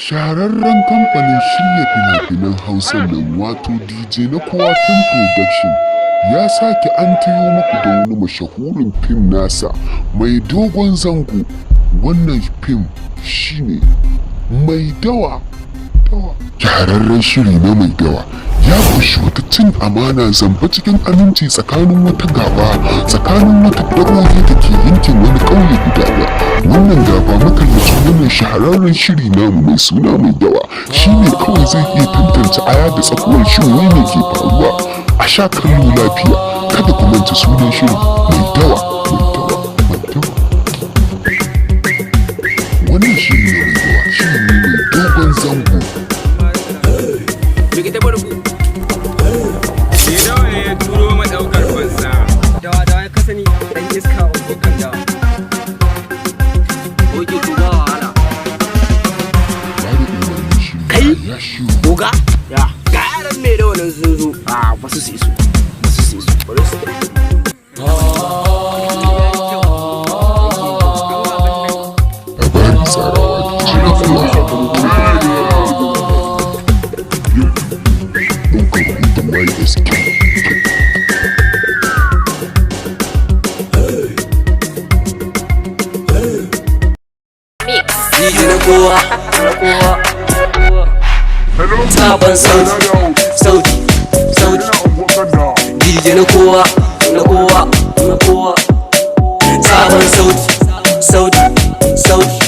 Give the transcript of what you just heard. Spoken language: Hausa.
Shahararren kamfanin shirya fina-finan Hausa nan wato DJ Nakowa Film Production ya sake an tayo muku da wani mashahurin fim nasa mai dogon zango. Wannan fim shine Mai Dawa. Shahararren shiri na Mai Dawa ya kunshi wata cin amana zamba cikin aminci tsakanin wata gaba tsakanin wata dabobi da ke yankin wani ƙauye guda ɗaya. Wannan gaba makallacin wannan shahararren shiri namu mai suna Mai Dawa shine kawai zai iya tantance aya da tsakuwar shin wai ne ke faruwa. A sha kallo lafiya, kada ku manta sunan shirin Mai Dawa. Wannan shiri na Mai Dawa shiri ne mai dogon zango. Dawa ya turo maɗaukar fansa. Dawa ya kasani ɗan iska abokan dawa. Oke to ba wahala. Kai? Oga? Ya. Ga yaran mai dawa nan sun zo. Ba su iso. Bari su Labarin tsarawa jira kuwa. Ɗaukar hutun mai gaske. Nakowa sabon sauti DJ Nakowa sabon sauti